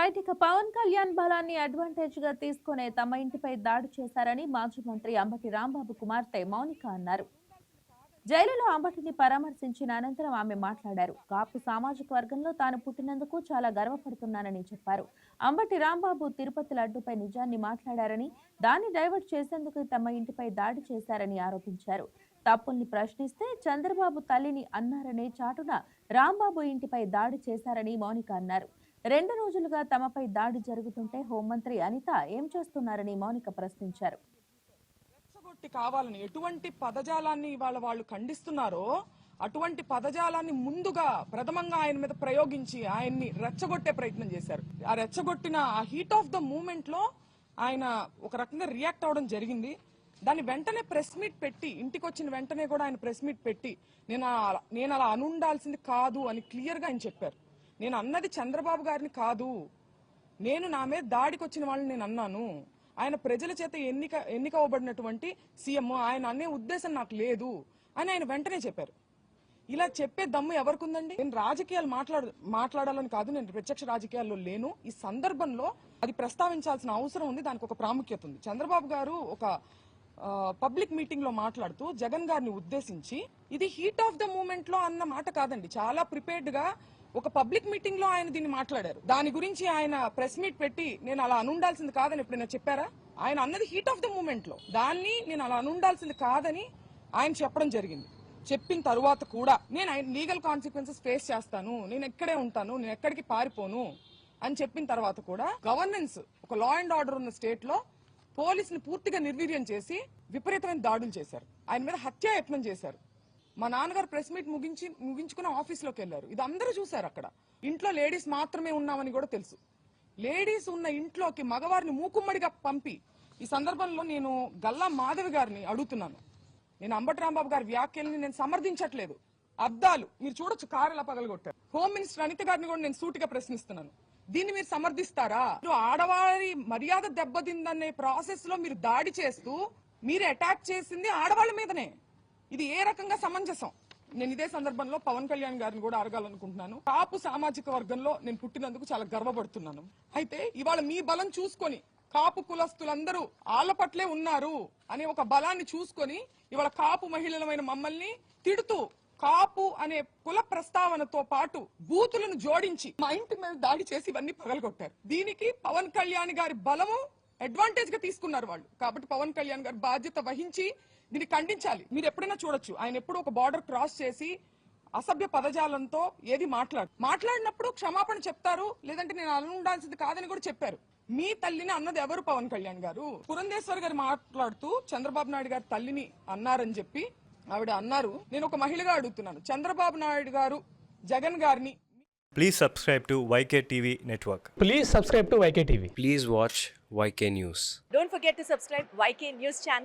Right, ఇక పవన్ కళ్యాణ్ బలాన్ని advantage గా తీసుకునే తమ ఇంటిపై దాడి చేశారని మాజీ మంత్రి అంబటి రాంబాబు కుమార్తె మౌనిక అన్నారు. జైలులో అంబటిని పరామర్శించిన అనంతరం ఆమె మాట్లాడారు. కాపు సామాజిక వర్గంలో తాను పుట్టినందుకు చాలా గర్వపడుతున్నానని చెప్పారు. అంబటి రాంబాబు తిరుపతి లడ్డుపై నిజాన్ని మాట్లాడారని, దాన్ని డైవర్ట్ చేసేందుకు తమ ఇంటిపై దాడి చేశారని ఆరోపించారు. తప్పుల్ని ప్రశ్నిస్తే చంద్రబాబు తల్లిని అన్నారనే చాటున రాంబాబు ఇంటిపై దాడి చేశారని మౌనిక అన్నారు. 2 రోజులుగా తమపై దాడి జరుగుతుంటే హోంమంత్రి అనిత ఏం చేస్తున్నారని మౌనిక ప్రశ్నించారు. కావాలని ఎటువంటి పదజాలాన్ని ఇవాళ వాళ్ళు ఖండిస్తున్నారో అటువంటి పదజాలాన్ని ముందుగా ప్రథమంగా ఆయన మీద ప్రయోగించి ఆయన్ని రెచ్చగొట్టే ప్రయత్నం చేశారు. ఆ రెచ్చగొట్టిన ఆ హీట్ ఆఫ్ ద మూమెంట్ లో ఆయన ఒక రకంగా రియాక్ట్ అవడం జరిగింది. దాన్ని వెంటనే ప్రెస్ మీట్ పెట్టి, ఇంటికి వచ్చిన వెంటనే కూడా ఆయన ప్రెస్ మీట్ పెట్టి నేను అలా అనుండాల్సింది కాదు అని క్లియర్ గా ఆయన చెప్పారు. నేను అన్నది చంద్రబాబు గారిని కాదు, నేను నా మీద దాడికి వచ్చిన వాళ్ళని నేను అన్నాను. ఆయన ప్రజల చేత ఎన్నికవ్వబడినటువంటి సీఎం, ఆయన అనే ఉద్దేశం నాకు లేదు అని ఆయన వెంటనే చెప్పారు. ఇలా చెప్పే దమ్ము ఎవరికి ఉందండి? నేను రాజకీయాలు మాట్లాడాలని కాదు, నేను ప్రత్యక్ష రాజకీయాల్లో లేను. ఈ సందర్భంలో అది ప్రస్తావించాల్సిన అవసరం ఉంది, దానికి ఒక ప్రాముఖ్యత ఉంది. చంద్రబాబు గారు ఒక పబ్లిక్ మీటింగ్ లో మాట్లాడుతూ జగన్ గారిని ఉద్దేశించి ఇది హీట్ ఆఫ్ ద మూమెంట్ లో అన్న మాట కాదండి, చాలా ప్రిపేర్డ్ గా ఒక పబ్లిక్ మీటింగ్ లో ఆయన దీన్ని మాట్లాడారు. దాని గురించి ఆయన ప్రెస్ మీట్ పెట్టి నేను అలా అనుండాల్సింది కాదని ఎప్పుడైనా చెప్పారా? ఆయన అన్నది హీట్ ఆఫ్ ద మూమెంట్ లో, దాన్ని నేను అలా అనుండాల్సింది కాదని ఆయన చెప్పడం జరిగింది. చెప్పిన తరువాత కూడా నేను లీగల్ కాన్సిక్వెన్సెస్ ఫేస్ చేస్తాను, నేను ఎక్కడే ఉంటాను, నేను ఎక్కడికి పారిపోను అని చెప్పిన తర్వాత కూడా గవర్నెన్స్, ఒక లా అండ్ ఆర్డర్ ఉన్న స్టేట్ లో పోలీసుని పూర్తిగా నిర్వీర్యం చేసి విపరీతమైన దాడులు చేశారు. ఆయన మీద హత్యాయత్నం చేశారు. మా నాన్నగారు ప్రెస్ మీట్ ముగించుకుని ఆఫీస్లోకి వెళ్లారు. ఇది అందరూ చూశారు. అక్కడ ఇంట్లో లేడీస్ మాత్రమే ఉన్నామని కూడా తెలుసు. లేడీస్ ఉన్న ఇంట్లోకి మగవారిని మూకుమ్మడిగా పంపి, ఈ సందర్భంలో నేను గల్లా మాధవి గారిని అడుగుతున్నాను. నేను అంబటి రాంబాబు గారి వ్యాఖ్యల్ని నేను సమర్థించట్లేదు. అద్దాలు మీరు చూడొచ్చు, కారు ఎలా పగలగొట్టారు. హోమ్ మినిస్టర్ అనిత గారిని కూడా నేను సూటిగా ప్రశ్నిస్తున్నాను, దీన్ని మీరు సమర్థిస్తారా? ఆడవారి మర్యాద దెబ్బతిందనే ప్రాసెస్ లో మీరు దాడి చేస్తూ మీరు అటాక్ చేసింది ఆడవాళ్ళ మీదనే. ఇది ఏ రకంగా సమంజసం? నేను ఇదే సందర్భంలో పవన్ కళ్యాణ్ గారిని కూడా అడగాలనుకుంటున్నాను. కాపు సామాజిక వర్గంలో నేను పుట్టినందుకు చాలా గర్వపడుతున్నాను. అయితే ఇవాళ మీ బలం చూసుకొని కాపు కులస్తులందరూ ఆళ్ల పట్లే ఉన్నారు అనే ఒక బలాన్ని చూసుకొని ఇవాళ కాపు మహిళలమైన మమ్మల్ని తిడుతూ కాపు అనే కుల ప్రస్తావనతో పాటు బూతులను జోడించి మా ఇంటి మీద దాడి చేసి ఇవన్నీ పగలగొట్టారు. దీనికి పవన్ కళ్యాణ్ గారి బలము అడ్వాంటేజ్ గా తీసుకున్నారు వాళ్ళు. కాబట్టి పవన్ కళ్యాణ్ గారు బాధ్యత వహించి దీన్ని ఖండించాలి. మీరు ఎప్పుడైనా చూడొచ్చు, ఆయన ఎప్పుడు ఒక బార్డర్ క్రాస్ చేసి అసభ్య పదజాలంతో ఏది మాట్లాడినప్పుడు క్షమాపణ చెప్తారు, లేదంటే నేను అలా ఉండాల్సింది కాదని కూడా చెప్పారు. మీ తల్లిని అన్నది ఎవరు? పవన్ కళ్యాణ్ గారు. పురంధేశ్వర్ గారు మాట్లాడుతూ చంద్రబాబు నాయుడు గారు తల్లిని అన్నారని చెప్పి ఆవిడ అన్నారు. నేను ఒక మహిళగా అడుగుతున్నాను, చంద్రబాబు నాయుడు గారు జగన్ గారిని Please subscribe to YK TV Network. Please subscribe to YK TV. Please watch YK News. Don't forget to subscribe YK News channel.